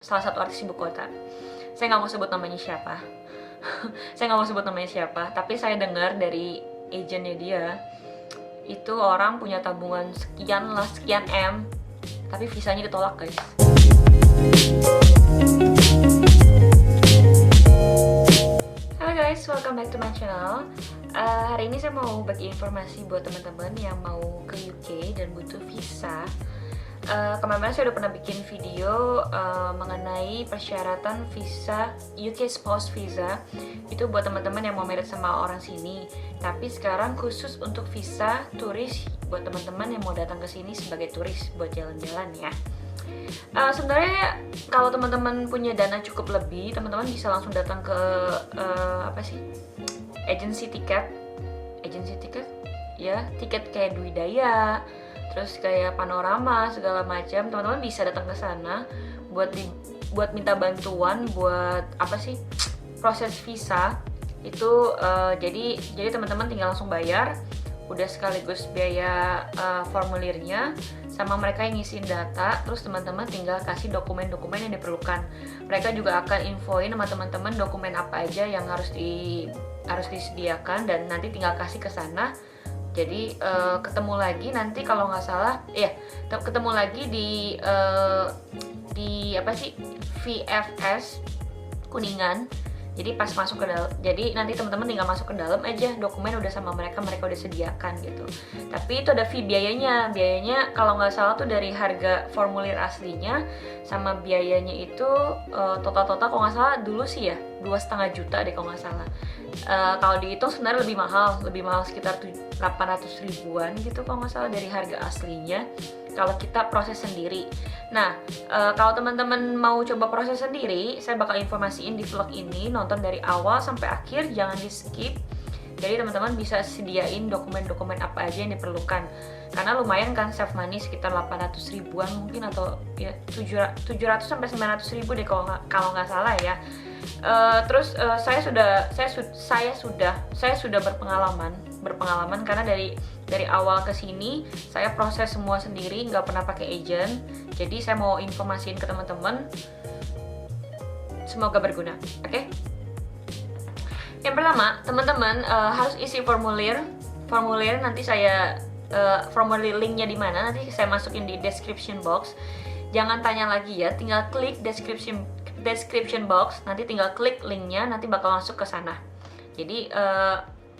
salah satu artis ibu kota. Saya nggak mau sebut namanya siapa. Saya nggak mau sebut namanya siapa, tapi saya dengar dari agennya dia, itu orang punya tabungan sekian lah, sekian M, tapi visanya ditolak, guys. Halo guys, welcome back to my channel. Hari ini saya mau bagi informasi buat teman-teman yang mau ke UK dan butuh visa. Kemarin saya udah pernah bikin video mengenai persyaratan visa UK spouse visa. Itu buat teman-teman yang mau married sama orang sini. Tapi sekarang khusus untuk visa turis buat teman-teman yang mau datang ke sini sebagai turis buat jalan-jalan ya. Sebenarnya kalau teman-teman punya dana cukup lebih, teman-teman bisa langsung datang ke agency tiket ya, tiket kayak Dwi Daya, terus kayak Panorama segala macam. Teman-teman bisa datang ke sana buat minta bantuan buat proses visa itu. Jadi teman-teman tinggal langsung bayar, udah sekaligus biaya formulirnya sama mereka yang ngisiin data, terus teman-teman tinggal kasih dokumen-dokumen yang diperlukan. Mereka juga akan infoin sama teman-teman dokumen apa aja yang harus disediakan, dan nanti tinggal kasih ke sana. Jadi ketemu lagi nanti kalau nggak salah, ketemu lagi di VFS Kuningan. Jadi pas masuk ke dalam, jadi nanti teman-teman tinggal masuk ke dalam aja, dokumen udah sama mereka udah sediakan gitu. Tapi itu ada fee biayanya kalau nggak salah tuh dari harga formulir aslinya sama biayanya itu total kalau nggak salah dulu sih ya 2,5 juta deh kalau nggak salah. Kalau dihitung sebenarnya lebih mahal sekitar 800 ribuan gitu kalau nggak salah dari harga aslinya kalau kita proses sendiri. Nah, kalau teman-teman mau coba proses sendiri, saya bakal informasiin di vlog ini, nonton dari awal sampai akhir, jangan di skip. Jadi teman-teman bisa sediain dokumen-dokumen apa aja yang diperlukan. Karena lumayan kan, save money sekitar 800 ribuan mungkin, atau ya 700 sampai 900 ribu deh kalau nggak salah ya. Terus saya sudah berpengalaman karena dari awal ke sini saya proses semua sendiri, nggak pernah pakai agent. Jadi saya mau informasiin ke teman-teman, semoga berguna. Oke? Yang pertama, teman-teman harus isi formulir nanti saya formulir linknya di mana nanti saya masukin di description box. Jangan tanya lagi ya, tinggal klik description box, nanti tinggal klik linknya, nanti bakal masuk ke sana. Jadi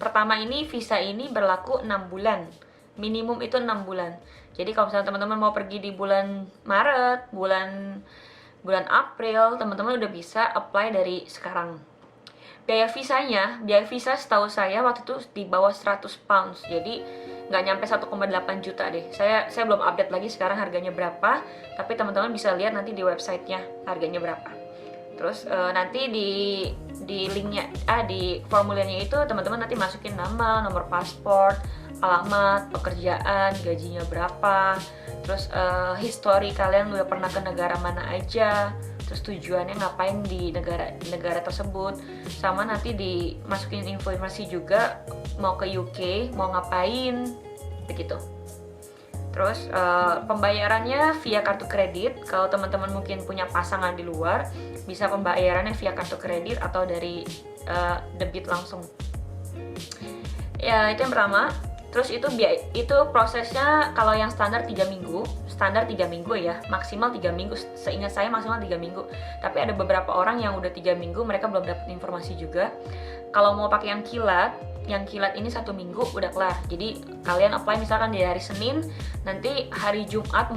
pertama ini visa ini berlaku 6 bulan, minimum itu 6 bulan. Jadi kalau misalnya teman-teman mau pergi di bulan Maret, bulan April, teman-teman udah bisa apply dari sekarang. Biaya visa setahu saya waktu itu di bawah 100 pounds, jadi nggak nyampe 1,8 juta deh. Saya belum update lagi sekarang harganya berapa, tapi teman-teman bisa lihat nanti di websitenya harganya berapa. Terus nanti di linknya, di formulirnya itu teman-teman nanti masukin nama, nomor paspor, alamat, pekerjaan, gajinya berapa, terus history kalian udah pernah ke negara mana aja, terus tujuannya ngapain di negara tersebut, sama nanti dimasukin informasi juga mau ke UK mau ngapain begitu. Terus pembayarannya via kartu kredit. Kalau teman-teman mungkin punya pasangan di luar, bisa pembayarannya via kartu kredit atau dari debit langsung. Ya, itu yang pertama. Terus itu prosesnya kalau yang standar 3 minggu ya, maksimal 3 minggu. Seingat saya maksimal 3 minggu. Tapi ada beberapa orang yang udah 3 minggu mereka belum dapat informasi juga. Kalau mau pakai yang kilat ini 1 minggu udah kelar. Jadi kalian apply misalkan di hari Senin, nanti hari Jumat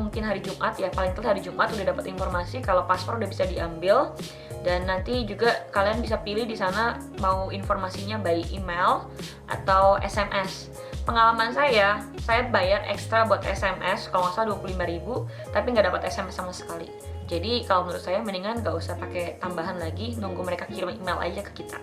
ya, paling telat hari Jumat udah dapat informasi kalau paspor udah bisa diambil. Dan nanti juga kalian bisa pilih di sana mau informasinya by email atau SMS. Pengalaman saya bayar ekstra buat SMS, kalau nggak salah 25.000, tapi nggak dapat SMS sama sekali. Jadi kalau menurut saya mendingan nggak usah pakai tambahan lagi, nunggu mereka kirim email aja ke kita.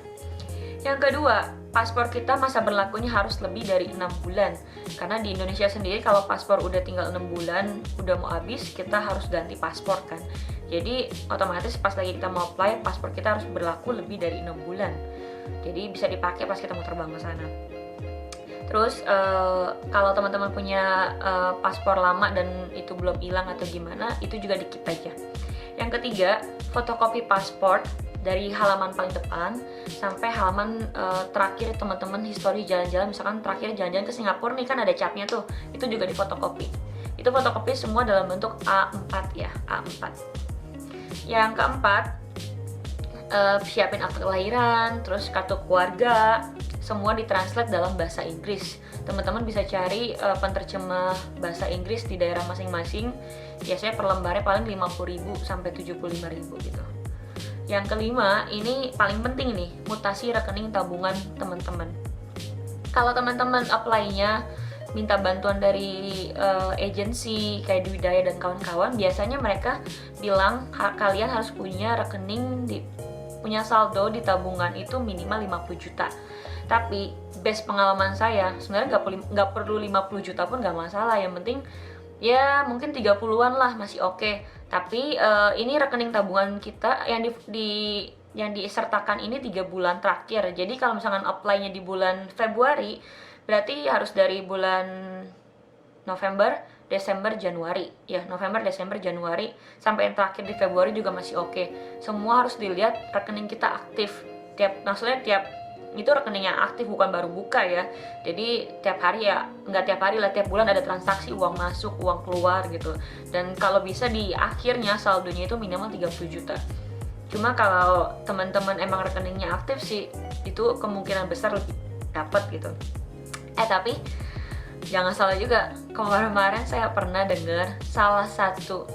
Yang kedua, paspor kita masa berlakunya harus lebih dari 6 bulan. Karena di Indonesia sendiri kalau paspor udah tinggal 6 bulan, udah mau habis, kita harus ganti paspor kan. Jadi otomatis pas lagi kita mau apply, paspor kita harus berlaku lebih dari 6 bulan. Jadi bisa dipakai pas kita mau terbang ke sana. Terus kalau teman-teman punya paspor lama dan itu belum hilang atau gimana, itu juga dikit aja. Yang ketiga, fotokopi paspor dari halaman paling depan sampai halaman terakhir teman-teman history jalan-jalan. Misalkan terakhir jalan-jalan ke Singapura nih kan ada capnya tuh, itu juga di fotokopi. Itu fotokopi semua dalam bentuk A4 ya, A4. Yang keempat, siapin akte kelahiran, terus kartu keluarga, semua ditranslate dalam bahasa Inggris. Teman-teman bisa cari penerjemah bahasa Inggris di daerah masing-masing. Biasanya per lembarnya paling 50.000 sampai 75.000 gitu. Yang kelima, ini paling penting nih, mutasi rekening tabungan teman-teman. Kalau teman-teman apply-nya minta bantuan dari agensi kayak Dwi Daya dan kawan-kawan, biasanya mereka bilang kalian harus punya rekening punya saldo di tabungan itu minimal 50 juta. Tapi base pengalaman saya, sebenarnya nggak perlu 50 juta pun nggak masalah. Yang penting ya mungkin 30-an lah masih oke. Tapi ini rekening tabungan kita yang disertakan ini 3 bulan terakhir. Jadi kalau misalkan apply-nya di bulan Februari, berarti harus dari bulan November, Desember, Januari. Ya, November, Desember, Januari sampai yang terakhir di Februari juga masih oke. Semua harus dilihat rekening kita aktif. Maksudnya tiap itu rekeningnya aktif, bukan baru buka ya. Jadi tiap hari ya, nggak tiap hari lah, tiap bulan ada transaksi uang masuk, uang keluar gitu. Dan kalau bisa di akhirnya saldonya itu minimal 30 juta. Cuma kalau teman-teman emang rekeningnya aktif sih, itu kemungkinan besar lebih dapat gitu. Tapi jangan salah juga, kemarin saya pernah dengar salah satu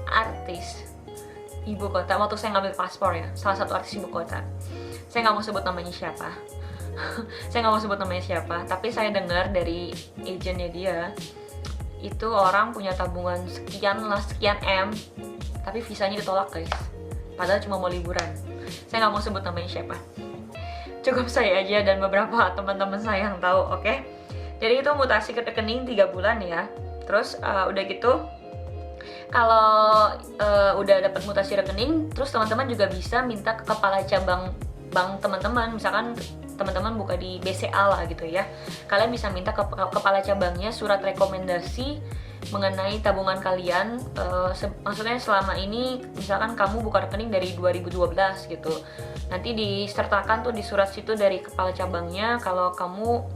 artis ibu kota, waktu saya ngambil paspor ya, salah satu artis ibu kota. Saya nggak mau sebut namanya siapa. Tapi saya dengar dari agennya dia, itu orang punya tabungan sekian M, tapi visanya ditolak guys. Padahal cuma mau liburan. Saya nggak mau sebut namanya siapa. Cukup saya aja dan beberapa teman-teman saya yang tahu, oke? Jadi itu mutasi ke rekening 3 bulan ya. Terus udah gitu, kalau udah dapat mutasi rekening, terus teman-teman juga bisa minta ke kepala cabang bank teman-teman. Misalkan teman-teman buka di BCA lah gitu ya, kalian bisa minta ke kepala cabangnya surat rekomendasi mengenai tabungan kalian. Maksudnya selama ini misalkan kamu buka rekening dari 2012 gitu, nanti disertakan tuh di surat situ dari kepala cabangnya kalau kamu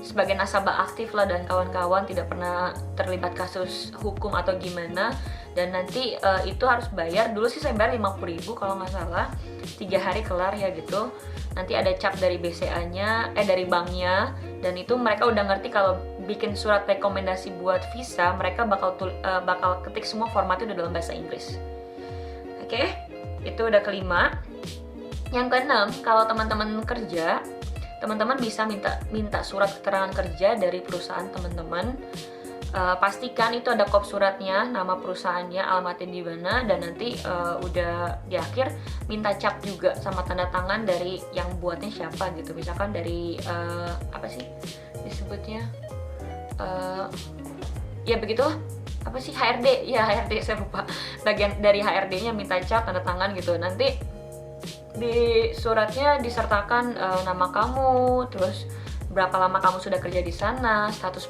sebagai nasabah aktif lah dan kawan-kawan, tidak pernah terlibat kasus hukum atau gimana. Dan nanti itu harus bayar, dulu sih saya bayar 50.000 kalau nggak salah, 3 hari kelar ya gitu. Nanti ada cap dari BCA-nya, dari banknya, dan itu mereka udah ngerti kalau bikin surat rekomendasi buat visa, mereka bakal ketik semua formatnya udah dalam bahasa Inggris. Oke, itu udah kelima. Yang keenam, kalau teman-teman kerja, teman-teman bisa minta surat keterangan kerja dari perusahaan teman-teman. Pastikan itu ada kop suratnya, nama perusahaannya, alamatnya di mana, dan nanti udah di akhir minta cap juga sama tanda tangan dari yang buatnya siapa gitu. Misalkan dari apa sih disebutnya, ya begitulah, apa sih, HRD ya, HRD saya lupa, bagian dari HRD-nya minta cap, tanda tangan gitu. Nanti di suratnya disertakan nama kamu, terus berapa lama kamu sudah kerja di sana, status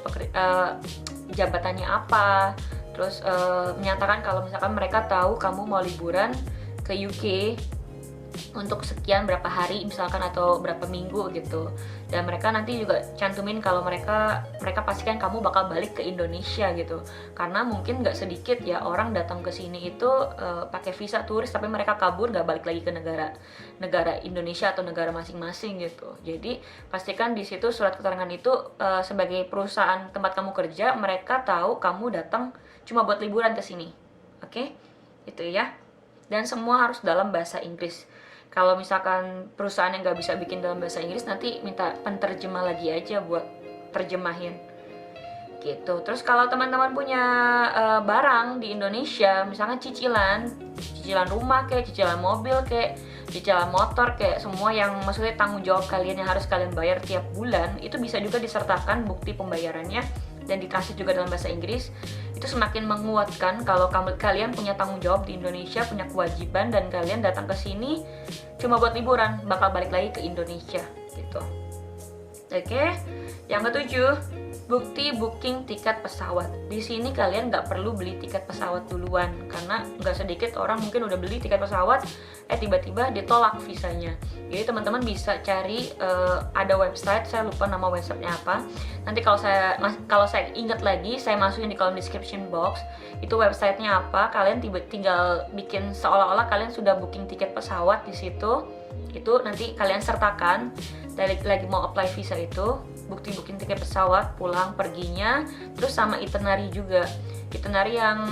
jabatannya apa, terus menyatakan kalau misalkan mereka tahu kamu mau liburan ke UK untuk sekian berapa hari misalkan atau berapa minggu gitu. Dan mereka nanti juga cantumin kalau mereka pastikan kamu bakal balik ke Indonesia gitu. Karena mungkin nggak sedikit ya orang datang ke sini itu pakai visa turis tapi mereka kabur, nggak balik lagi ke negara Indonesia atau negara masing-masing gitu. Jadi pastikan di situ surat keterangan itu sebagai perusahaan tempat kamu kerja, mereka tahu kamu datang cuma buat liburan ke sini. Oke? Itu ya. Dan semua harus dalam bahasa Inggris. Kalau misalkan perusahaan yang nggak bisa bikin dalam bahasa Inggris, nanti minta penterjemah lagi aja buat terjemahin gitu. Terus kalau teman-teman punya barang di Indonesia, misalkan cicilan rumah kayak, cicilan mobil kayak, cicilan motor kayak, semua yang maksudnya tanggung jawab kalian yang harus kalian bayar tiap bulan, itu bisa juga disertakan bukti pembayarannya dan ditranslate juga dalam bahasa Inggris. Itu semakin menguatkan kalau kalian punya tanggung jawab di Indonesia, punya kewajiban, dan kalian datang ke sini cuma buat liburan, bakal balik lagi ke Indonesia gitu. Oke, yang ketujuh, bukti booking tiket pesawat. Di sini kalian nggak perlu beli tiket pesawat duluan, karena nggak sedikit orang mungkin udah beli tiket pesawat, tiba-tiba ditolak visanya. Jadi teman-teman bisa cari, ada website, saya lupa nama websitenya apa. Nanti kalau saya ingat lagi, saya masukin di kolom description box. Itu websitenya apa? Kalian tinggal bikin seolah-olah kalian sudah booking tiket pesawat di situ. Itu nanti kalian sertakan lagi mau apply visa itu, bukti booking tiket pesawat, pulang perginya, terus sama itinerary juga. Itinerary yang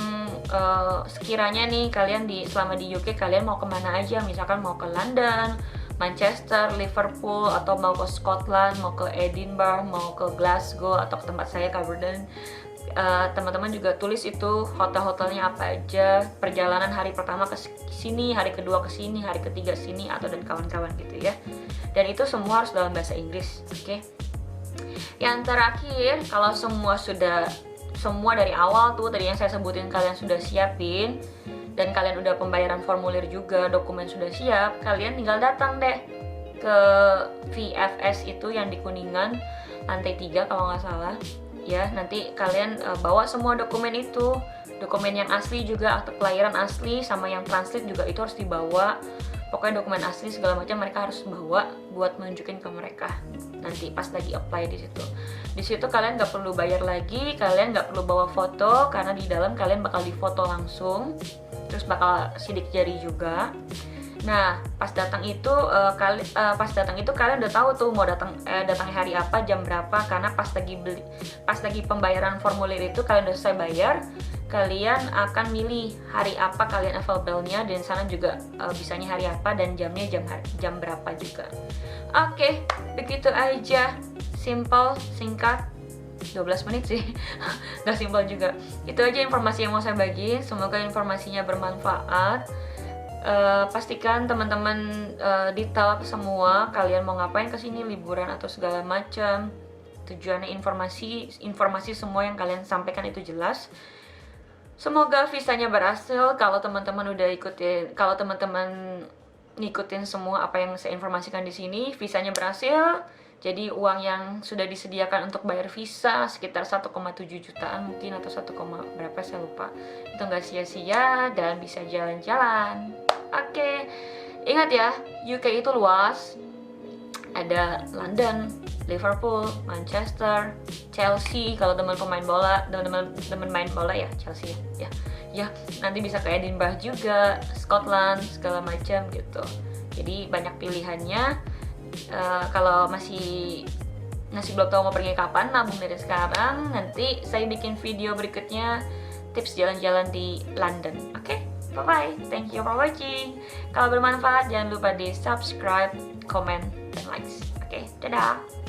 sekiranya nih kalian selama di UK kalian mau kemana aja, misalkan mau ke London, Manchester, Liverpool, atau mau ke Scotland, mau ke Edinburgh, mau ke Glasgow, atau ke tempat saya Aberdeen. Teman-teman juga tulis itu hotel-hotelnya apa aja, perjalanan hari pertama ke sini, hari kedua ke sini, hari ketiga sini, atau dan kawan-kawan gitu ya. Dan itu semua harus dalam bahasa Inggris, oke? Yang terakhir, kalau semua dari awal tuh tadi yang saya sebutin kalian sudah siapin, dan kalian udah pembayaran formulir juga, dokumen sudah siap, kalian tinggal datang deh ke VFS itu yang di Kuningan, lantai 3 kalau nggak salah. Ya, nanti kalian bawa semua dokumen itu, dokumen yang asli juga, akte kelahiran asli, sama yang translate juga itu harus dibawa. Pokoknya dokumen asli segala macam mereka harus bawa buat menunjukin ke mereka nanti pas lagi apply di situ. Di situ kalian nggak perlu bayar lagi, kalian nggak perlu bawa foto karena di dalam kalian bakal difoto langsung, terus bakal sidik jari juga. Nah, pas datang itu kalian udah tahu tuh mau datangnya hari apa, jam berapa, karena pas lagi pembayaran formulir itu kalian udah selesai bayar, kalian akan milih hari apa kalian available-nya, dan sana juga bisanya hari apa dan jamnya jam berapa juga. Oke, begitu aja. Simple, singkat, 12 menit sih. Gak simpel juga. Itu aja informasi yang mau saya bagiin. Semoga informasinya bermanfaat. Pastikan teman-teman detail semua kalian mau ngapain kesini, liburan atau segala macam. Tujuannya informasi semua yang kalian sampaikan itu jelas. Semoga visanya berhasil. Kalau teman-teman ngikutin semua apa yang saya informasikan di sini, visanya berhasil. Jadi uang yang sudah disediakan untuk bayar visa sekitar 1,7 jutaan mungkin, atau 1, berapa saya lupa. Itu nggak sia-sia dan bisa jalan-jalan. Oke, ingat ya, UK itu luas. Ada London, Liverpool, Manchester, Chelsea. Kalau teman main bola ya Chelsea ya. Nanti bisa ke Edinburgh juga, Scotland, segala macam gitu. Jadi banyak pilihannya. Kalau masih belum tahu mau pergi kapan, nabung dari sekarang. Nanti saya bikin video berikutnya tips jalan-jalan di London. Oke? Bye bye. Thank you for watching. Kalau bermanfaat jangan lupa di subscribe, comment, dan likes. Oke, dadah.